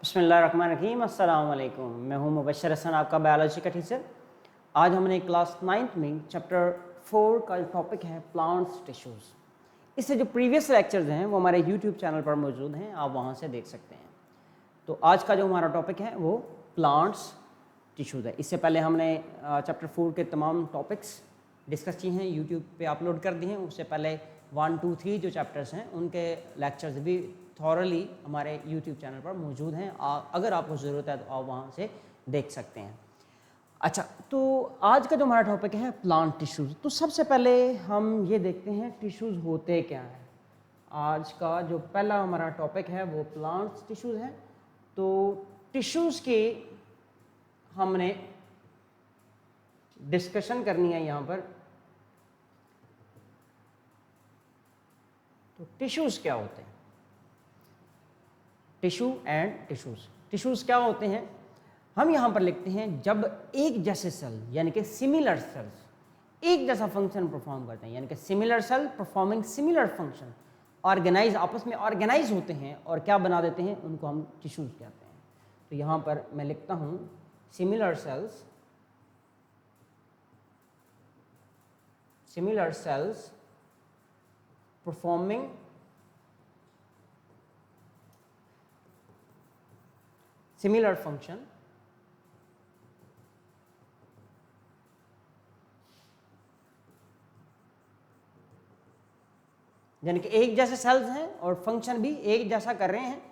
बिस्मिल्लाहिर्रहमानिर्रहीम, अस्सलाम वालेकुम। मैं हूं मुबश्शिर हसन, आपका बायोलॉजी का टीचर। आज हमने क्लास 9th में चैप्टर 4 का टॉपिक है प्लांट्स टिश्यूज़। इससे जो प्रीवियस लेक्चर्स हैं वो हमारे यूट्यूब चैनल पर मौजूद हैं, आप वहां से देख सकते हैं। तो आज का जो हमारा टॉपिक है वो प्लांट्स टिश्यूज़ है। इससे पहले हमने चैप्टर 4 के तमाम टॉपिक्स डिस्कस किए हैं, यूट्यूब पे अपलोड कर दिए हैं। उससे पहले 1, 2, 3 जो चैप्टर्स हैं उनके लेक्चर्स भी थॉरली हमारे यूट्यूब चैनल पर मौजूद हैं। अगर आपको ज़रूरत है तो आप वहाँ से देख सकते हैं। अच्छा, तो आज का जो हमारा टॉपिक है प्लांट टिश्यूज़। तो सबसे पहले हम ये देखते हैं टिश्यूज़ होते क्या हैं। आज का जो पहला हमारा टॉपिक है वो प्लांट्स टिश्यूज़ है। तो टिश्यूज़ की हमने डिस्कशन करनी है यहाँ पर। तो टिश्यूज़ क्या होते हैं, टिश्यू एंड टिश्यूज़ क्या होते हैं, हम यहाँ पर लिखते हैं जब एक जैसे सेल यानी कि सिमिलर सेल्स एक जैसा फंक्शन परफॉर्म करते हैं, यानी कि similar cell performing similar function, organize आपस में ऑर्गेनाइज होते हैं और क्या बना देते हैं, उनको हम टिश्यूज़ कहते हैं। तो यहाँ पर मैं लिखता हूँ similar sales performing similar function यानी कि एक जैसे सेल्स हैं और फंक्शन भी एक जैसा कर रहे हैं,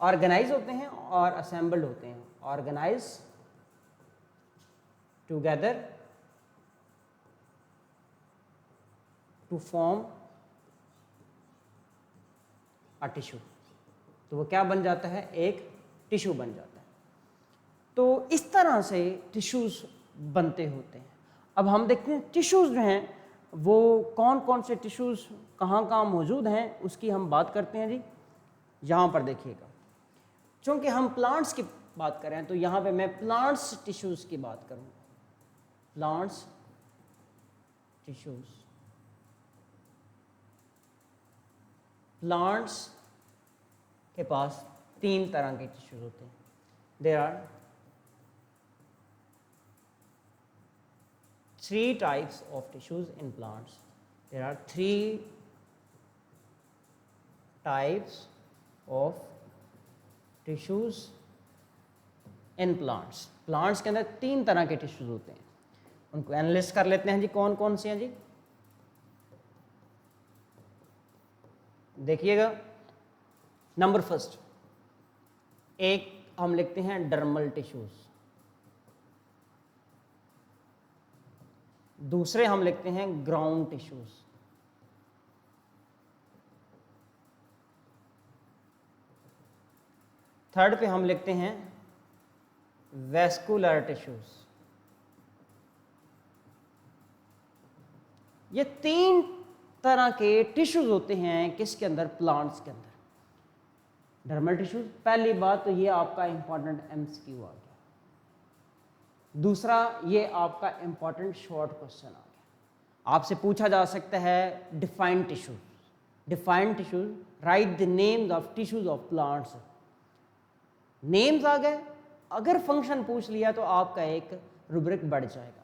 ऑर्गेनाइज होते हैं और असेंबल्ड होते हैं। Organize together to form a tissue. तो वो क्या बन जाता है, एक टिश्यू बन जाता है। तो इस तरह से टिश्यूज़ बनते होते हैं। अब हम देखते हैं टिश्यूज़ जो हैं वो कौन कौन से टिश्यूज़ कहाँ कहाँ मौजूद हैं, उसकी हम बात करते हैं जी। यहाँ पर देखिएगा, चूँकि हम प्लांट्स की बात करें तो यहाँ पे मैं प्लांट्स टिश्यूज़ की बात करूँगा। प्लांट्स टिश्यूज़, प्लांट्स के पास 3 तरह के टिश्यूज़ होते हैं। There are 3 types of tissues in plants. There are 3 types of tissues in plants. Plants के अंदर 3 तरह के टिश्यूज होते हैं, उनको एनालिस्ट कर लेते हैं जी। कौन कौन से हैं जी, देखिएगा। नंबर फर्स्ट, एक हम लिखते हैं डर्मल टिश्यूज, दूसरे हम लिखते हैं ग्राउंड टिश्यूज, थर्ड पे हम लिखते हैं वेस्कुलर टिश्यूज। ये 3 तरह के टिश्यूज होते हैं किसके अंदर, प्लांट्स के अंदर। डर्मल टिश्यूज, पहली बात तो ये आपका इंपॉर्टेंट एमसीक्यू आ गया। दूसरा, ये आपका इंपॉर्टेंट शॉर्ट क्वेश्चन आ गया। आपसे पूछा जा सकता है define tissues, write the names of tissues of plants. Names आ गए, अगर फंक्शन पूछ लिया तो आपका एक रूब्रिक बढ़ जाएगा।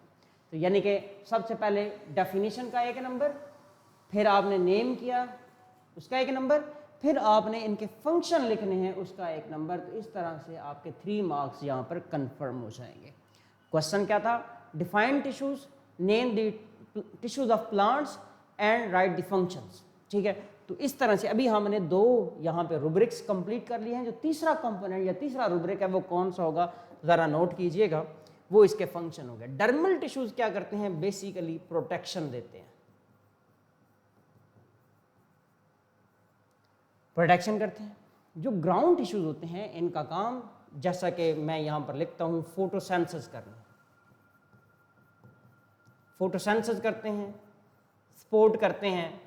तो यानी कि सबसे पहले डेफिनेशन का 1 नंबर, फिर आपने नेम किया उसका 1 नंबर, फिर आपने इनके फंक्शन लिखने हैं उसका 1 नंबर। तो इस तरह से आपके 3 मार्क्स यहाँ पर कंफर्म हो जाएंगे। क्वेश्चन क्या था, define tissues, name the tissues of plants and right the functions. ठीक है, तो इस तरह से अभी हमने 2 यहाँ पे रूब्रिक्स कंप्लीट कर लिए हैं। जो तीसरा कंपोनेंट या तीसरा रूब्रिक है वो कौन सा होगा, ज़रा नोट कीजिएगा, वो इसके फंक्शन हो गए। डर्मल टिश्यूज क्या करते हैं, बेसिकली प्रोटेक्शन देते हैं, प्रोटेक्शन करते हैं। जो ग्राउंड टिश्यूज होते हैं इनका काम, जैसा कि मैं यहाँ पर लिखता हूँ, फोटोसेंसिस करना, फोटोसेंसिस करते हैं, सपोर्ट करते हैं।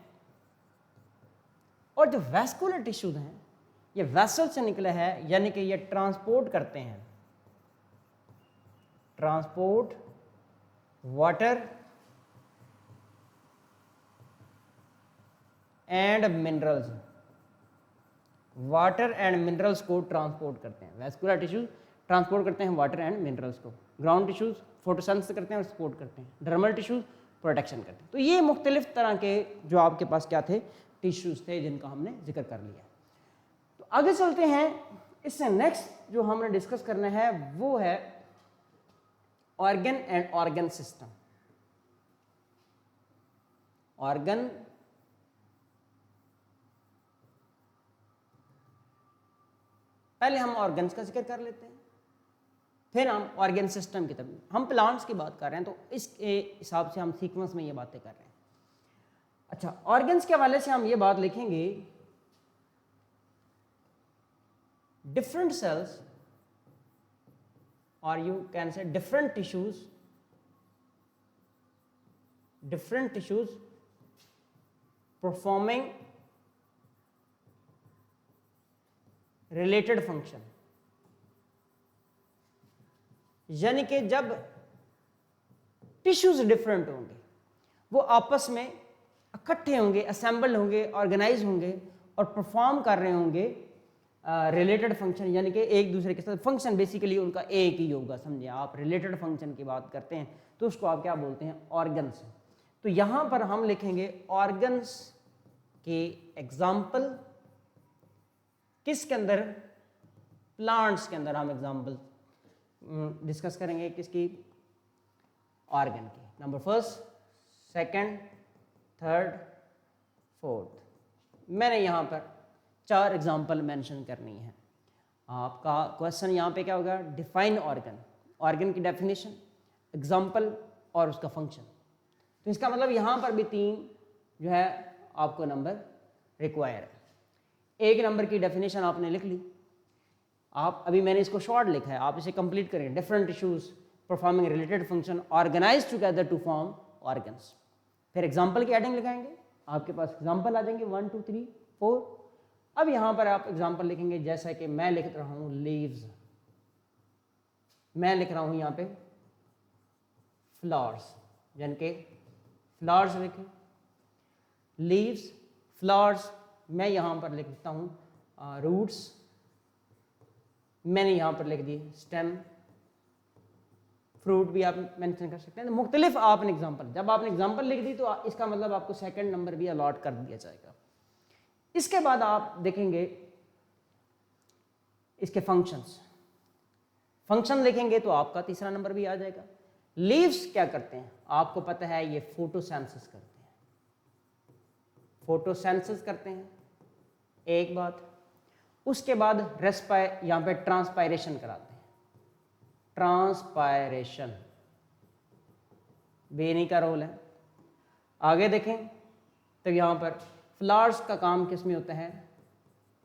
और जो वैस्कुलर टिश्यूज हैं ये वेसल से निकले हैं, यानी कि ये ट्रांसपोर्ट करते हैं, transport water and minerals water and minerals को ट्रांसपोर्ट करते हैं। वैस्कुलर टिश्यूज ट्रांसपोर्ट करते हैं वाटर एंड मिनरल्स को, ग्राउंड टिश्यूज फोटोसिंथेसिस करते हैं और सपोर्ट करते हैं, डर्मल टिश्यूज प्रोटेक्शन करते हैं। तो ये मुख्तलिफ तरह के जो आपके पास क्या थे, टिश्यूज थे जिनका हमने जिक्र कर लिया। तो आगे चलते हैं, इससे नेक्स्ट जो हमने डिस्कस करना है वो है organ and organ system. Organ पहले हम ऑर्गन्स का जिक्र कर लेते हैं, फिर हम ऑर्गन सिस्टम की तरफ। हम प्लांट्स की बात कर रहे हैं तो इसके हिसाब से हम सीक्वेंस में ये बातें कर रहे हैं। अच्छा, ऑर्गन्स के हवाले से हम ये बात लिखेंगे, different cells or you can say different tissues performing related function। यानी कि जब टिश्यूज डिफरेंट होंगे वो आपस में इकट्ठे होंगे, असेंबल होंगे, ऑर्गेनाइज होंगे और परफॉर्म कर रहे होंगे रिलेटेड फंक्शन, यानी कि एक दूसरे के साथ फंक्शन बेसिकली उनका एक ही होगा। समझिए, आप रिलेटेड फंक्शन की बात करते हैं तो उसको आप क्या बोलते हैं, ऑर्गन्स। तो यहाँ पर हम लिखेंगे ऑर्गन्स के एग्जाम्पल किसके अंदर, प्लांट्स के अंदर हम एग्जाम्पल डिस्कस करेंगे किसकी, ऑर्गन की। Number first, second, third, fourth. मैंने यहाँ पर 4 एग्जाम्पल मेंशन करनी है। आपका क्वेश्चन यहाँ पे क्या होगा, डिफाइन ऑर्गन, ऑर्गन की डेफिनेशन, एग्जाम्पल और उसका फंक्शन। तो इसका मतलब यहाँ पर भी 3 जो है आपको नंबर रिक्वायर है। 1 नंबर की डेफिनेशन आपने लिख ली, आप अभी मैंने इसको शॉर्ट लिखा है, आप इसे कंप्लीट करेंगे। Different tissues performing related function organize together to form organs. फिर एग्जाम्पल की एडिंग लगाएंगे, आपके पास एग्जाम्पल आ जाएंगे 1 2 3 4। अब यहाँ पर आप एग्जाम्पल लिखेंगे, जैसा कि मैं लिख रहा हूँ लीव्स, मैं लिख रहा हूँ यहाँ पे फ्लावर्स, यानी कि फ्लावर्स लिखे, लीव्स, फ्लावर्स। मैं यहाँ पर लिखता हूँ रूट्स, मैंने यहाँ पर लिख दी स्टेम, फ्रूट भी आप मेंशन कर सकते हैं। तो मुख्तलिफ आपने एग्जाम्पल, जब आपने एग्जाम्पल लिख दी तो इसका मतलब आपको 2nd नंबर भी अलॉट कर दिया जाएगा। इसके बाद आप देखेंगे इसके फंक्शंस, फंक्शन लिखेंगे तो आपका 3रा नंबर भी आ जाएगा। लीव्स क्या करते हैं, आपको पता है ये फोटोसिंथेसिस करते हैं, फोटोसिंथेसिस करते हैं, एक बात। उसके बाद यहाँ पे ट्रांसपायरेशन कराते हैं, ट्रांसपायरेशन बेनी का रोल है। आगे देखें तो यहाँ पर फ्लावर्स का काम किस में होता है,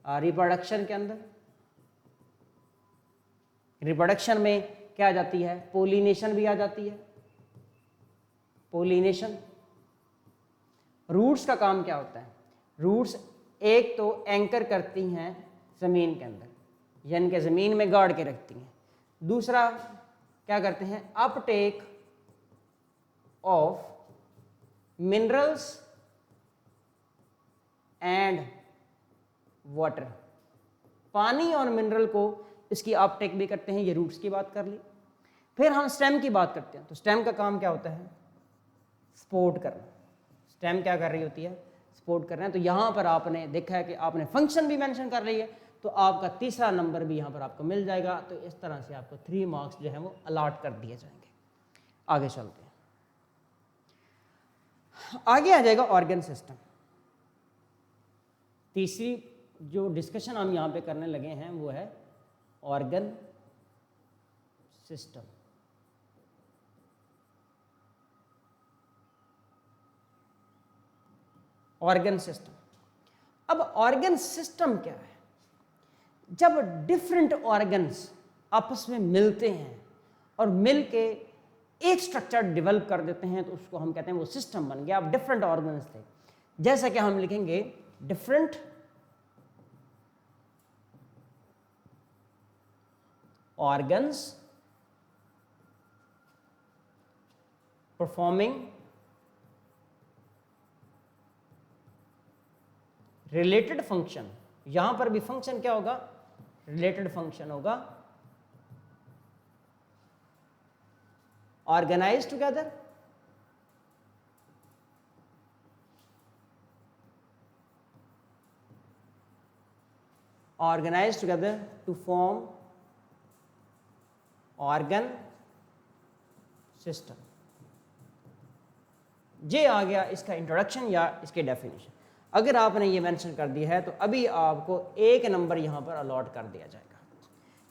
रिप्रोडक्शन के अंदर। रिप्रोडक्शन में क्या आ जाती है, पोलिनेशन भी आ जाती है, पोलिनेशन। रूट्स का काम क्या होता है, रूट्स एक तो एंकर करती हैं ज़मीन के अंदर, यानी कि ज़मीन में गाड़ के रखती हैं। दूसरा क्या करते हैं, Uptake of minerals and water, पानी और मिनरल को इसकी अपटेक भी करते हैं। ये रूट्स की बात कर ली। फिर हम स्टेम की बात करते हैं, तो स्टेम का काम क्या होता है, सपोर्ट करना। स्टेम क्या कर रही होती है, सपोर्ट कर रहे हैं। तो यहाँ पर आपने देखा है कि आपने फंक्शन भी मेंशन कर रही है, तो आपका 3रा नंबर भी यहाँ पर आपको मिल जाएगा। तो इस तरह से आपको 3 मार्क्स जो है वो अलॉट कर दिए जाएंगे। आगे चलते हैं, आगे आ जाएगा ऑर्गन सिस्टम। तीसरी जो डिस्कशन हम यहाँ पे करने लगे हैं वो है ऑर्गन सिस्टम। ऑर्गन सिस्टम, अब ऑर्गन सिस्टम क्या है, जब डिफरेंट ऑर्गन्स आपस में मिलते हैं और मिलके एक स्ट्रक्चर डेवलप कर देते हैं तो उसको हम कहते हैं वो सिस्टम बन गया। अब डिफरेंट ऑर्गन्स थे, जैसा कि हम लिखेंगे different organs performing related function यहाँ पर भी फंक्शन क्या होगा, रिलेटेड फंक्शन होगा, organize together, organized together to form organ system। ये आ गया इसका इंट्रोडक्शन या इसके डेफिनेशन। अगर आपने ये मेंशन कर दिया है तो अभी आपको 1 नंबर यहाँ पर अलॉट कर दिया जाएगा।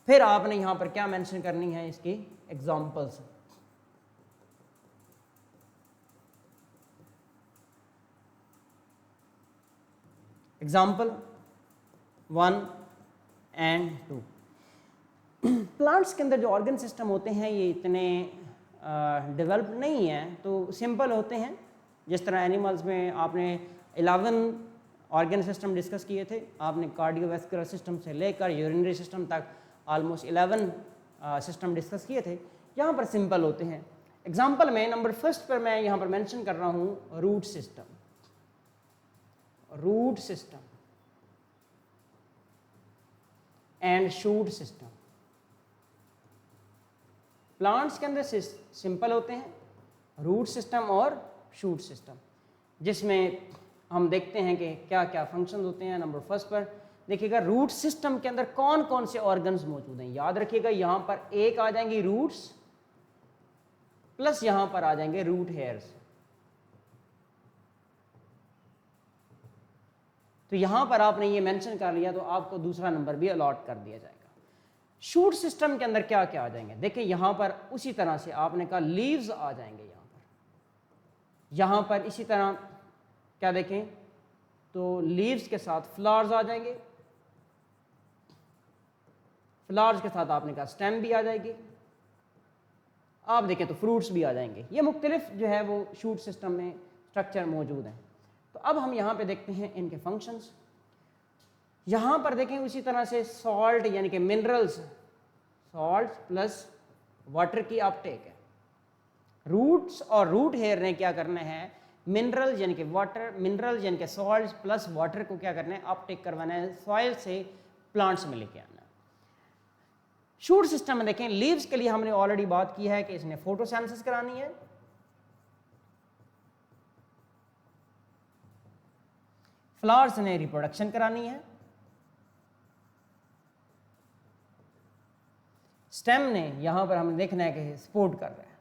फिर आपने यहाँ पर क्या मेंशन करनी है, इसकी एग्जांपल्स। Example 1 and 2। प्लांट्स के अंदर जो ऑर्गन सिस्टम होते हैं ये इतने डेवलप नहीं हैं, तो सिंपल होते हैं। जिस तरह एनिमल्स में आपने 11 ऑर्गन सिस्टम डिस्कस किए थे, आपने कार्डियोवैस्कुलर सिस्टम से लेकर यूरिनरी सिस्टम तक ऑलमोस्ट 11 सिस्टम डिस्कस किए थे। यहाँ पर सिंपल होते हैं। एग्जाम्पल में नंबर फर्स्ट पर मैं यहाँ पर मेंशन कर रहा हूँ root system. Root system and shoot system. Plants के अंदर सिंपल होते हैं रूट सिस्टम और शूट सिस्टम, जिसमें हम देखते हैं कि क्या क्या फंक्शन होते हैं। नंबर फर्स्ट पर देखिएगा, रूट सिस्टम के अंदर कौन कौन से ऑर्गन्स मौजूद हैं। याद रखिएगा, यहाँ पर एक आ जाएंगी रूट्स प्लस यहाँ पर आ जाएंगे रूट हेयर्स। तो यहाँ पर आपने ये मेंशन कर लिया तो आपको दूसरा नंबर भी अलॉट कर दिया जाएगा। शूट सिस्टम के अंदर क्या क्या आ जाएंगे, देखिए यहाँ पर उसी तरह से आपने कहा लीव्स आ जाएंगे। यहाँ पर इसी तरह क्या देखें तो लीव्स के साथ फ्लावर्स आ जाएंगे, फ्लावर्स के साथ आपने कहा स्टेम भी आ जाएगी। आप देखें तो फ्रूट्स भी आ जाएंगे। ये मुख्तलिफ जो है वो शूट सिस्टम में स्ट्रक्चर मौजूद हैं। तो अब हम यहाँ पे देखते हैं इनके फंक्शंस। यहाँ पर देखें उसी तरह से सॉल्ट यानी कि मिनरल्स, सॉल्ट प्लस वाटर की अपटेक है। रूट्स और रूट हेयर ने क्या करना है, मिनरल यानी कि वाटर, मिनरल यानी कि सॉल्ट प्लस वाटर को क्या करना है, अपटेक करवाना है, सॉइल से प्लांट्स में लेके आना है। शूट सिस्टम में देखें लीव्स के लिए हमने ऑलरेडी बात की है कि इसने फोटोसिंथेसिस करानी है, फ्लावर्स ने रिप्रोडक्शन करानी है, स्टेम ने यहां पर हमें देखना है कि सपोर्ट कर रहा है।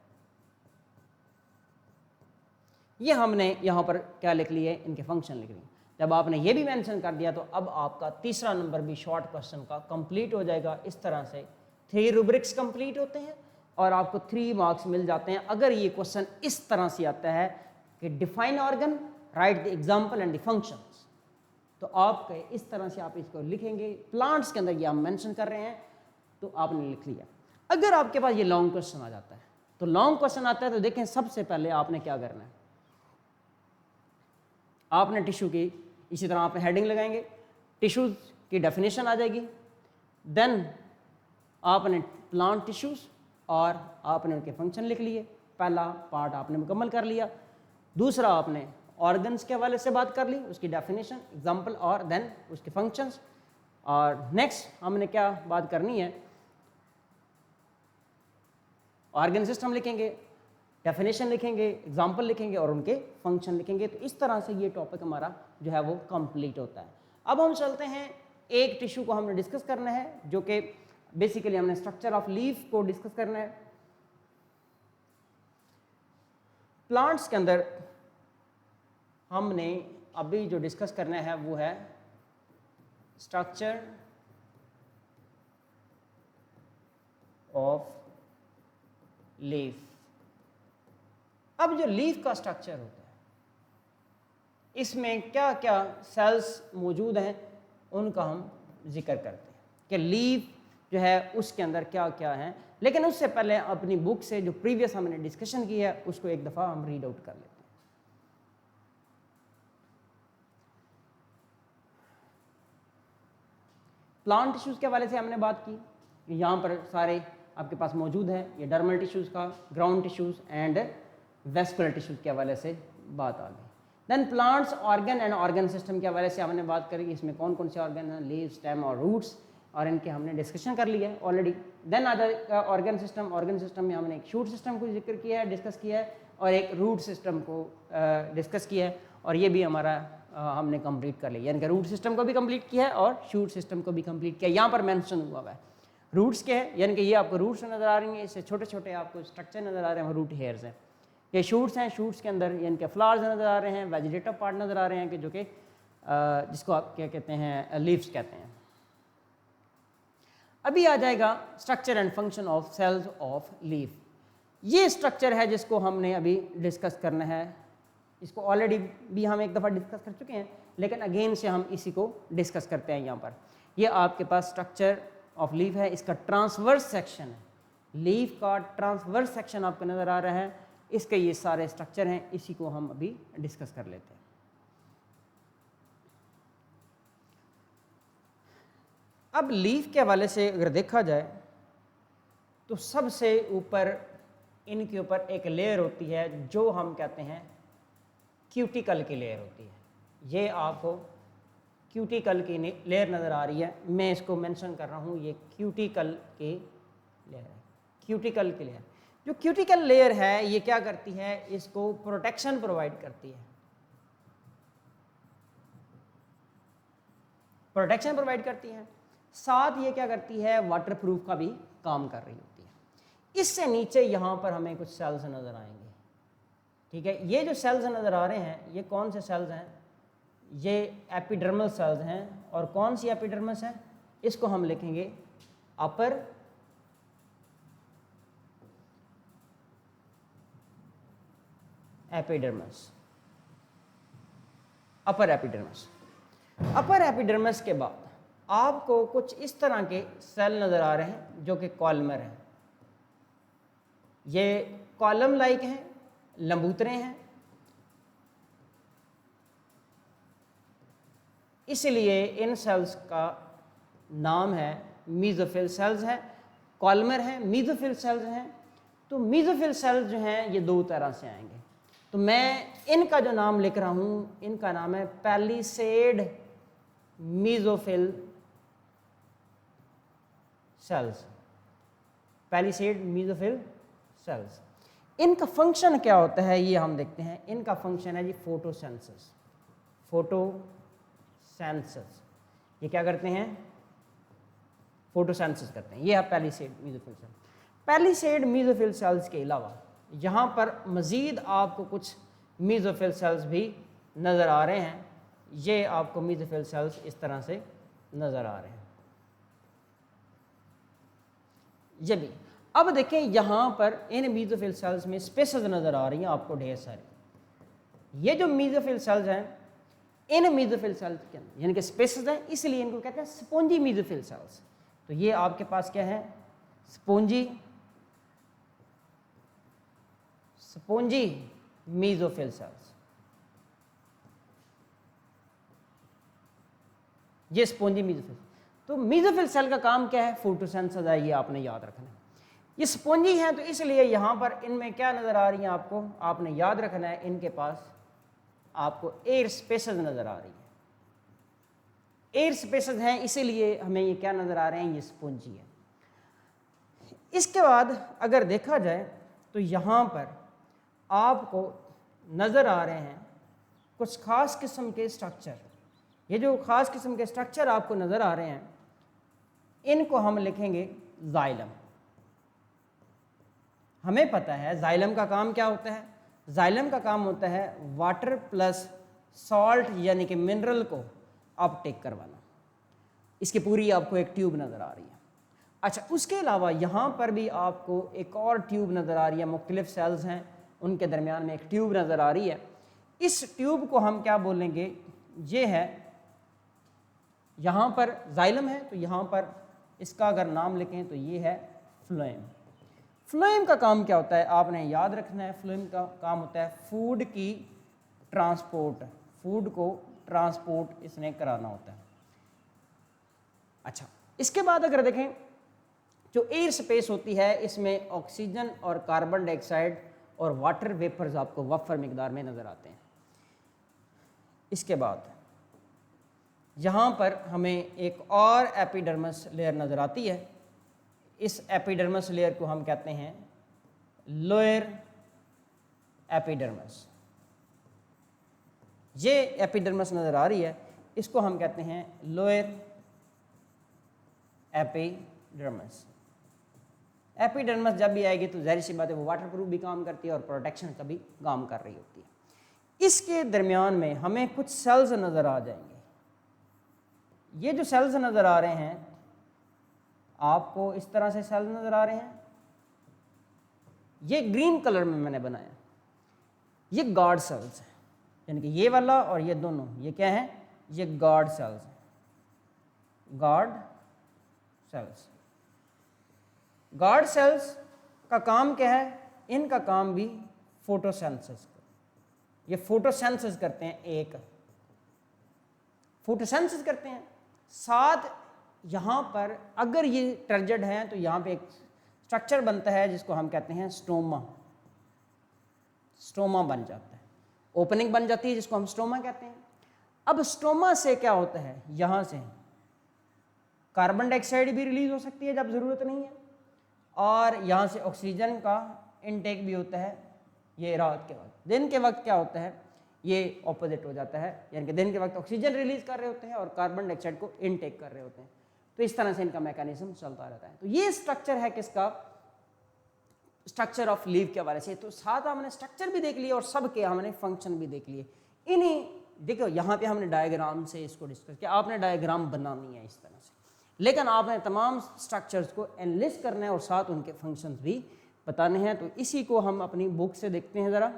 ये हमने यहाँ पर क्या लिख लिए, इनके फंक्शन लिख लिए। जब आपने ये भी मेंशन कर दिया तो अब आपका तीसरा नंबर भी शॉर्ट क्वेश्चन का कंप्लीट हो जाएगा। इस तरह से 3 रूब्रिक्स कंप्लीट होते हैं और आपको 3 मार्क्स मिल जाते हैं अगर ये क्वेश्चन इस तरह से आता है कि define organ, right the example and the functions. तो आप इस तरह से आप इसको लिखेंगे। प्लांट्स के अंदर ये हम मेंशन कर रहे हैं तो आपने लिख लिया। अगर आपके पास ये लॉन्ग क्वेश्चन आ जाता है, तो लॉन्ग क्वेश्चन आता है तो देखें सबसे पहले आपने क्या करना है, आपने टिश्यू की इसी तरह आपने हेडिंग लगाएंगे, टिश्यूज की डेफिनेशन आ जाएगी, देन आपने प्लांट टिश्यूज और आपने उनके फंक्शन लिख लिए। पहला पार्ट आपने मुकम्मल कर लिया। दूसरा आपने ऑर्गन्स के हवाले से बात कर ली, उसकी डेफिनेशन, एग्जाम्पल और देन उसके फंक्शंस। और नेक्स्ट हमने क्या बात करनी है, ऑर्गन सिस्टम लिखेंगे, डेफिनेशन लिखेंगे, एग्जाम्पल लिखेंगे और उनके फंक्शन लिखेंगे। तो इस तरह से ये टॉपिक हमारा जो है वो कंप्लीट होता है। अब हम चलते हैं, एक टिश्यू को हमने डिस्कस करना है जो कि बेसिकली हमने स्ट्रक्चर ऑफ लीफ को डिस्कस करना है। प्लांट्स के अंदर हमने अभी जो डिस्कस करना है वो है स्ट्रक्चर ऑफ लीफ। अब जो लीफ का स्ट्रक्चर होता है इसमें क्या क्या सेल्स मौजूद हैं उनका हम जिक्र करते हैं कि लीफ जो है उसके अंदर क्या क्या है। लेकिन उससे पहले अपनी बुक से जो प्रीवियस हमने डिस्कशन की है उसको एक दफ़ा हम रीड आउट कर लेते हैं। प्लांट टिश्यूज़ के हवाले से हमने बात की, यहाँ पर सारे आपके पास मौजूद है। ये डर्मल टिश्यूज़ का, ground tissues and vascular tissues के हवाले से बात आ गई। Then plants organ and organ system के हवाले से हमने बात करी, इसमें कौन कौन से ऑर्गन हैं, लीव, स्टेम और रूट्स, और इनके हमने डिस्कशन कर लिया है ऑलरेडी। देन आ जाएगा ऑर्गन सिस्टम। ऑर्गन सिस्टम में हमने एक शूट सिस्टम को जिक्र किया है, डिस्कस किया है, और एक रूट सिस्टम को डिस्कस किया है, और ये भी हमारा हमने कंप्लीट कर लिया, यानी कि रूट सिस्टम को भी कंप्लीट किया है और शूट सिस्टम को भी कंप्लीट किया। यहाँ पर मेंशन हुआ है रूट्स के हैं, यानी कि ये आपको रूट्स नज़र आ रही हैं, इससे छोटे छोटे आपको स्ट्रक्चर नज़र आ रहे हैं, रूट हेयर्स हैं। ये शूट्स हैं, शूट्स के अंदर यानी कि फ्लावर्स नज़र आ रहे हैं, वेजिटेटिव पार्ट नज़र आ रहे हैं कि जो कि जिसको आप क्या कहते हैं, लीव्स कहते हैं। अभी आ जाएगा structure and function of cells of leaf. ये स्ट्रक्चर है जिसको हमने अभी डिस्कस करना है, इसको ऑलरेडी भी हम एक दफ़ा डिस्कस कर चुके हैं, लेकिन अगेन से हम इसी को डिस्कस करते हैं। यहाँ पर ये आपके पास स्ट्रक्चर ऑफ लीफ है, इसका ट्रांसवर्स सेक्शन है, लीफ का ट्रांसवर्स सेक्शन आपको नज़र आ रहा है, इसके ये सारे स्ट्रक्चर हैं, इसी को हम अभी डिस्कस कर लेते हैं। अब लीफ के हवाले से अगर देखा जाए तो सबसे ऊपर इनके ऊपर एक लेयर होती है जो हम कहते हैं क्यूटिकल की लेयर होती है। ये आपको क्यूटिकल की लेयर नज़र आ रही है, मैं इसको मेंशन कर रहा हूँ, ये क्यूटिकल की लेयर है। क्यूटिकल की लेयर, जो क्यूटिकल लेयर है ये क्या करती है, इसको प्रोटेक्शन प्रोवाइड करती है, प्रोटेक्शन प्रोवाइड करती है, साथ ये क्या करती है, वाटर प्रूफ का भी काम कर रही होती है। इससे नीचे यहाँ पर हमें कुछ सेल्स नज़र आएंगे, ठीक है। ये जो सेल्स नज़र आ रहे हैं ये कौन से सेल्स हैं, ये एपिडर्मल सेल्स हैं, और कौन सी एपिडर्मस है, इसको हम लिखेंगे अपर एपिडर्मस, अपर एपिडर्मस। अपर एपिडर्मस के बाद आपको कुछ इस तरह के सेल नज़र आ रहे हैं जो कि कॉलमर हैं, ये कॉलम लाइक हैं, लंबूतरे हैं, इसलिए इन सेल्स का नाम है मीज़ोफिल सेल्स है। कॉलमर हैं, मीज़ोफिल सेल्स हैं। तो मीज़ोफिल सेल्स जो हैं ये दो तरह से आएंगे, तो मैं इनका जो नाम लिख रहा हूँ इनका नाम है palisade mesophyll sales, palisade mesophyll sales. इनका फंक्शन क्या होता है ये हम देखते हैं। इनका फंक्शन है जी फोटोसेंसिस, फोटोसेंसिस। ये क्या करते हैं, फोटोसेंसिस करते हैं। ये है palisade mesophyll cell. Palisade mesophyll sales के अलावा यहाँ पर मज़ीद आपको कुछ मीज़ोफिल सेल्स भी नज़र आ रहे हैं। ये आपको मीज़ोफिल सेल्स इस तरह से नज़र आ रहे हैं, ये भी। अब देखें यहाँ पर इन मीज़ोफिल सेल्स में स्पेसेस नज़र आ रही हैं आपको ढेर सारी। ये जो मीज़ोफिल सेल्स हैं इन मीज़ोफिल सेल्स के अंदर यानी कि स्पेसेस हैं, इसलिए इनको कहते हैं स्पोंजी मीज़ोफिल सेल्स। तो ये आपके पास क्या है, स्पोंजी मीज़ोफिल सेल्स। ये स्पोंजी मीज़ोफिल। तो मीज़ोफिल सेल का काम क्या है, फोटोसेंसिस है, ये आपने याद रखना है। ये स्पोंजी हैं तो इसलिए यहाँ पर इनमें क्या नज़र आ रही हैं आपको, आपने याद रखना है, इनके पास आपको एयर स्पेसेस नज़र आ रही है। एयर स्पेसेस हैं इसीलिए हमें ये क्या नज़र आ रहे हैं, ये स्पोंजी है। इसके बाद अगर देखा जाए तो यहाँ पर आपको नज़र आ रहे हैं कुछ ख़ास किस्म के स्ट्रक्चर। ये जो ख़ास किस्म के स्ट्रक्चर आपको नज़र आ रहे हैं इनको हम लिखेंगे जाइलम। हमें पता है जाइलम का काम क्या होता है, जाइलम का काम होता है वाटर प्लस सॉल्ट यानी कि मिनरल को अपटेक करवाना। इसकी पूरी आपको एक ट्यूब नज़र आ रही है। अच्छा, उसके अलावा यहाँ पर भी आपको एक और ट्यूब नज़र आ रही है, मुख्तलिफ सेल्स हैं उनके दरमियान में एक ट्यूब नज़र आ रही है। इस ट्यूब को हम क्या बोलेंगे, ये है, यहाँ पर जाइलम है तो यहाँ पर इसका अगर नाम लिखें तो ये है फ्लोएम। फ्लोएम का काम क्या होता है आपने याद रखना है। फ्लोएम का काम होता है फूड की ट्रांसपोर्ट, फूड को ट्रांसपोर्ट इसने कराना होता है। अच्छा, इसके बाद अगर देखें जो एयर स्पेस होती है इसमें ऑक्सीजन और कार्बन डाइऑक्साइड और वाटर वेपर्स आपको वफर मिकदार में नज़र आते हैं। इसके बाद यहाँ पर हमें एक और एपिडर्मस लेयर नज़र आती है। इस एपिडर्मस लेयर को हम कहते हैं लोअर एपिडर्मस। ये एपिडर्मस नज़र आ रही है, इसको हम कहते हैं लोअर एपिडर्मस। एपिडर्मस जब भी आएगी तो जाहिर सी बात है वो वाटरप्रूफ भी काम करती है और प्रोटेक्शन का भी काम कर रही होती है। इसके दरमियान में हमें कुछ सेल्स नज़र आ जाएंगे। ये जो सेल्स नज़र आ रहे हैं आपको, इस तरह से सेल्स नज़र आ रहे हैं, ये ग्रीन कलर में मैंने बनाया, ये गार्ड सेल्स हैं, यानी कि ये वाला और ये दोनों, ये क्या है, ये गार्ड सेल्स हैं। गार्ड सेल्स, गार्ड सेल्स का काम क्या है, इनका काम भी फोटोसिंथेसिस, ये फोटोसिंथेसिस करते हैं, एक फोटोसिंथेसिस करते हैं। साथ यहाँ पर अगर ये टर्जड है तो यहाँ पे एक स्ट्रक्चर बनता है जिसको हम कहते हैं स्टोमा। स्टोमा बन जाता है, ओपनिंग बन जाती है जिसको हम स्टोमा कहते हैं। अब स्टोमा से क्या होता है, यहाँ से कार्बन डाइऑक्साइड भी रिलीज हो सकती है जब ज़रूरत नहीं है, और यहाँ से ऑक्सीजन का इनटेक भी होता है। ये रात के वक्त, दिन के वक्त क्या होता है, ये ऑपोजिट हो जाता है, यानी कि दिन के वक्त ऑक्सीजन रिलीज कर रहे होते हैं और कार्बन डाइऑक्साइड को इनटेक कर रहे होते हैं। तो इस तरह से इनका मैकेनिज्म चलता रहता है। तो ये स्ट्रक्चर है किसका, स्ट्रक्चर ऑफ लीव के हवाले से। तो साथ हमने स्ट्रक्चर भी देख लिया और सबके हमने फंक्शन भी देख लिए। इन्हीं देखो यहाँ पे हमने डायग्राम से इसको डिस्कस किया, आपने डायग्राम बनानी है इस तरह से, लेकिन आपने तमाम स्ट्रक्चर्स को एनालिसिस करना है और साथ उनके फंक्शंस भी बताने हैं। तो इसी को हम अपनी बुक से देखते हैं ज़रा।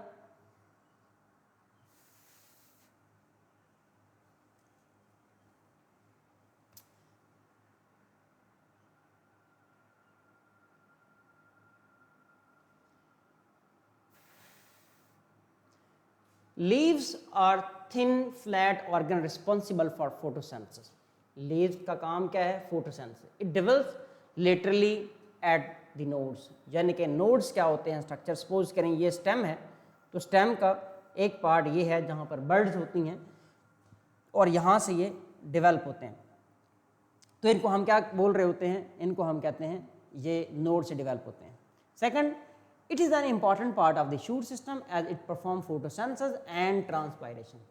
Leaves are thin flat organ responsible for photosynthesis. Leaves का काम क्या है, photosynthesis. It develops laterally at the nodes. यानी कि nodes क्या होते हैं, स्ट्रक्चर सपोज करें ये स्टेम है, तो स्टेम का एक पार्ट ये है जहाँ पर बर्ड्स होती हैं और यहाँ से ये डेवलप होते हैं। तो इनको हम क्या बोल रहे होते हैं, इनको हम कहते हैं ये नोड से डेवलप होते हैं। Second, it is an important part of the shoot system as it perform photosynthesis and transpiration.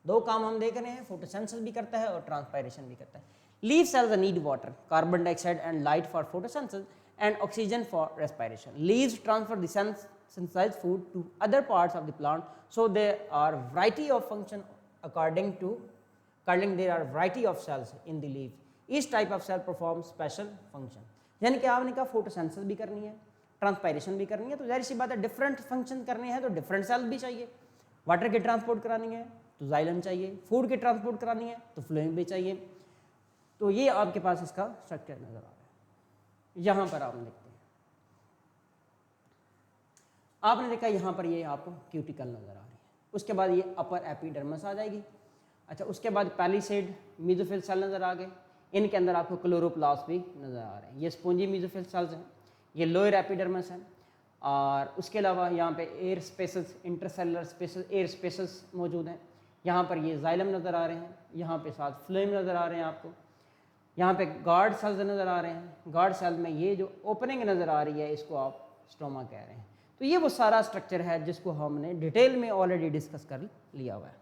दो काम हम देख रहे हैं, photosynthesis भी करता है और transpiration भी करता है। Leaf cells need water, carbon dioxide and light for photosynthesis and oxygen for respiration. Leaves transfer the synthesized food to other parts of the plant, so there are variety of function according there are variety of cells in the leaf. Each type of cell performs special function. यानी कि आपने कहा photosynthesis भी करनी है, transpiration भी करनी है, तो जाहिर सी बात है डिफरेंट फंक्शन करने हैं तो डिफरेंट सेल भी चाहिए। वाटर की ट्रांसपोर्ट करानी है तो जाइलम चाहिए, फूड की ट्रांसपोर्ट करानी है तो फ्लोएम भी चाहिए। तो ये आपके पास इसका स्ट्रक्चर नजर आ रहा है। यहाँ पर आप देखते हैं, आपने देखा यहाँ पर ये आपको क्यूटिकल नजर आ रही है, उसके बाद ये अपर एपिडर्मस आ जाएगी। अच्छा, उसके बाद पैलिसेड मेसोफिल सेल नजर आ गए, इनके अंदर आपको क्लोरोप्लास्ट भी नजर आ रहे हैं। ये स्पॉन्जी मेसोफिल सेल्स हैं, ये लोअर एपिडर्मस है। और उसके अलावा यहाँ पे air spaces, intercellular spaces, air spaces मौजूद हैं। यहाँ पर ये जाइलम नज़र आ रहे हैं, यहाँ पे साथ फ्लोएम नज़र आ रहे हैं आपको। यहाँ पे गार्ड सेल्स नज़र आ रहे हैं, गार्ड सेल में ये जो ओपनिंग नज़र आ रही है इसको आप स्टोमा कह रहे हैं। तो ये वो सारा स्ट्रक्चर है जिसको हमने डिटेल में ऑलरेडी डिस्कस कर लिया हुआ है।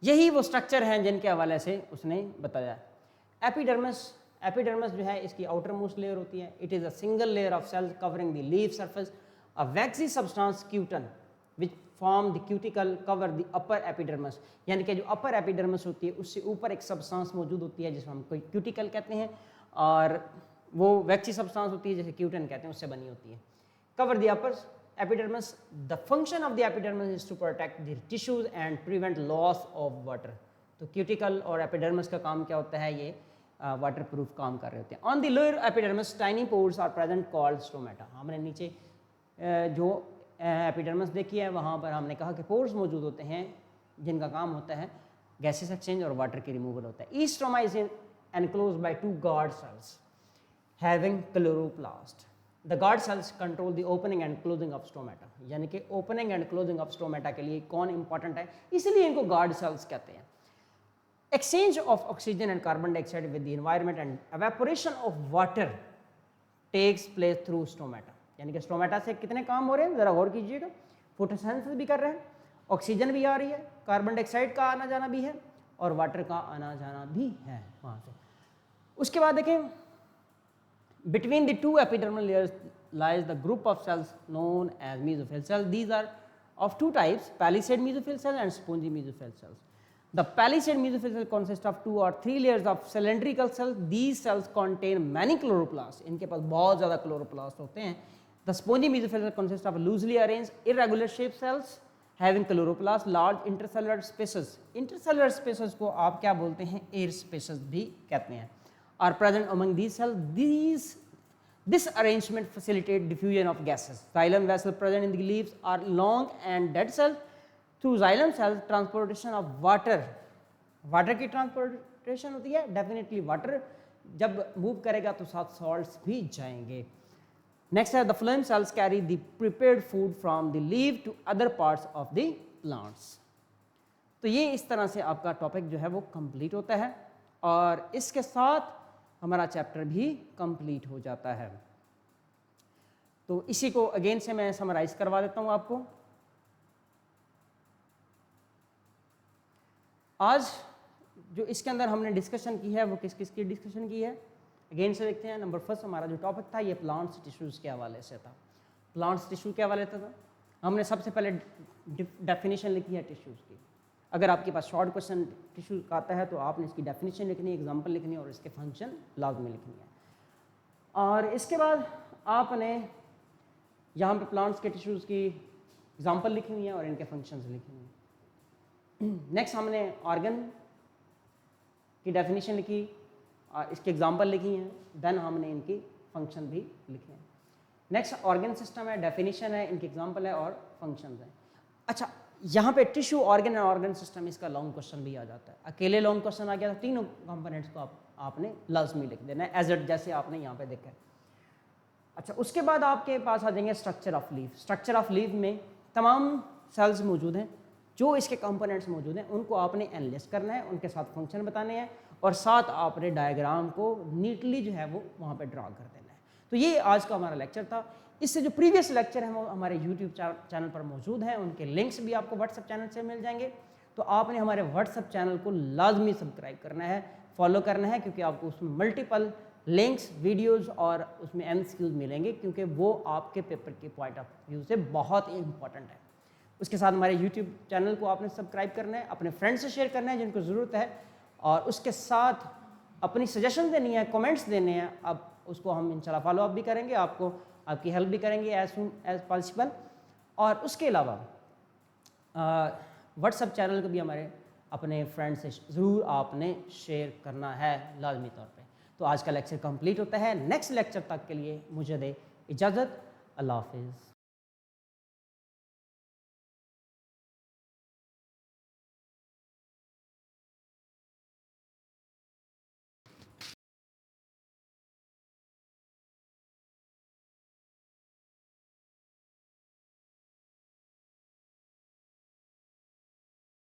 यही वो स्ट्रक्चर हैं जिनके हवाले से उसने बताया। एपिडर्मस जो है इसकी आउटर मोस्ट लेयर होती है। It is a single layer of cells covering the leaf surface. A waxy substance cutin which form the cuticle cover the upper epidermis, यानी कि जो अपर एपिडर्मस होती है उससे ऊपर एक सब्सटेंस मौजूद होती है जिसको हम कोई क्यूटिकल कहते हैं, और वो वैक्सी सब्सटेंस होती है जैसे क्यूटन कहते हैं, उससे बनी होती है। Cover the upper epidermis, the function of the epidermis is to protect the tissues and prevent loss of water. तो क्यूटिकल और एपिडर्मस का काम क्या होता है, ये वाटर प्रूफ काम कर रहे होते हैं। On the lower epidermis tiny pores are present called stomata. हमने नीचे जो एपिडर्मस देखी है वहाँ पर हमने कहा कि पोर्स मौजूद होते हैं जिनका काम होता है गैसेस एक्सचेंज और वाटर की रिमूवल होता है। Each stoma is enclosed by two guard cells having chloroplast. The guard cells control the opening and closing of stomata, यानी कि opening and closing of stomata के लिए कौन इंपॉर्टेंट है, इसलिए इनको गार्ड सेल्स कहते हैं। Exchange of oxygen and carbon dioxide with the environment and evaporation of water takes place through stomata, यानी कि स्टोमेटा से कितने काम हो रहे हैं ज़रा गौर कीजिएगा। फोटोसिंथेसिस भी कर रहे हैं, ऑक्सीजन भी आ रही है, कार्बन डाइऑक्साइड का आना जाना भी है और वाटर का आना जाना भी है वहाँ से। उसके बाद देखें, between the two epidermal layers lies the group of cells known as mesophyll cells. These are of two types, palisade mesophyll cell and spongy mesophyll cells. The palisade mesophyll cell consists of 2 or 3 layers of cylindrical cells. These cells contain many chloroplasts. इनके पास बहुत ज़्यादा chloroplasts होते हैं। The spongy mesophyll cell consists of loosely arranged irregular shaped cells having chloroplasts, large intercellular spaces. Intercellular spaces को आप क्या बोलते हैं, air spaces भी कहते हैं, are present among these cells. This arrangement facilitates diffusion of gases. Xylem vessels present in the leaves are long and dead cells. Through xylem cells, transportation of water. Water की transportation होती है, definitely water जब move करेगा तो साथ salts भी जाएंगे। Next है the phloem cells carry the prepared food from the leaf to other parts of the plants. तो ये इस तरह से आपका टॉपिक जो है वो कंप्लीट होता है और इसके साथ हमारा चैप्टर भी कंप्लीट हो जाता है। तो इसी को अगेन से मैं समराइज करवा देता हूँ आपको। आज जो इसके अंदर हमने डिस्कशन की है वो किस किस की डिस्कशन की है, अगेन से देखते हैं। नंबर फर्स्ट हमारा जो टॉपिक था ये प्लांट्स टिश्यूज़ के हवाले से था। प्लांट्स टिश्यू के हवाले से था, हमने सबसे पहले डेफिनेशन लिखी है टिश्यूज़ की। अगर आपके पास शॉर्ट क्वेश्चन टिश्यू का आता है तो आपने इसकी डेफिनेशन लिखनी है, एग्जांपल लिखनी है और इसके फंक्शन लाजमी लिखनी है। और इसके बाद आपने यहाँ पे प्लांट्स के टिश्यूज़ की एग्जांपल लिखनी है और इनके फंक्शंस लिखनी है। नेक्स्ट हमने ऑर्गन की डेफिनेशन लिखी और इसके एग्जांपल लिखी हैं, देन हमने इनकी फंक्शन भी लिखे हैं। नेक्स्ट ऑर्गन सिस्टम है, डेफिनेशन है, इनके एग्जांपल है और फंक्शंस हैं। अच्छा, यहाँ पे tissue organ and organ system इसका लॉन्ग क्वेश्चन भी आ जाता है। अकेले लॉन्ग क्वेश्चन आ गया तो तीनों कंपोनेंट्स को आपने लाजमी लिख देना है एज इट, जैसे आपने यहाँ पे देखा है। अच्छा, उसके बाद आपके पास आ जाएंगे structure of leaf. Structure of leaf में तमाम सेल्स मौजूद हैं, जो इसके कंपोनेंट्स मौजूद हैं उनको आपने एनालाइज करना है, उनके साथ फंक्शन बताने हैं और साथ आपने डायग्राम को नीटली जो है वो वहाँ पे ड्रा कर देना है। तो ये आज का हमारा लेक्चर था। इससे जो प्रीवियस लेक्चर हैं वो हमारे यूट्यूब चैनल पर मौजूद हैं, उनके लिंक्स भी आपको व्हाट्सएप चैनल से मिल जाएंगे। तो आपने हमारे व्हाट्सएप चैनल को लाजमी सब्सक्राइब करना है, फॉलो करना है, क्योंकि आपको उसमें मल्टीपल लिंक्स, वीडियोस और उसमें MCQs मिलेंगे, क्योंकि वो आपके पेपर के पॉइंट ऑफ व्यू से बहुत ही इंपॉर्टेंट है। उसके साथ हमारे यूट्यूब चैनल को आपने सब्सक्राइब करना है, अपने फ्रेंड्स से शेयर करना है जिनको ज़रूरत है, और उसके साथ अपनी सजेशन देनी है, कमेंट्स देने हैं। अब उसको हम इंशाल्लाह फॉलो अप भी करेंगे, आपको आपकी हेल्प भी करेंगे एज सून एज पॉसिबल। और उसके अलावा व्हाट्सएप चैनल को भी हमारे अपने फ्रेंड्स से ज़रूर आपने शेयर करना है लाजमी तौर पे। तो आज का लेक्चर कंप्लीट होता है। नेक्स्ट लेक्चर तक के लिए मुझे दे इजाज़त। अल्लाह हाफिज़।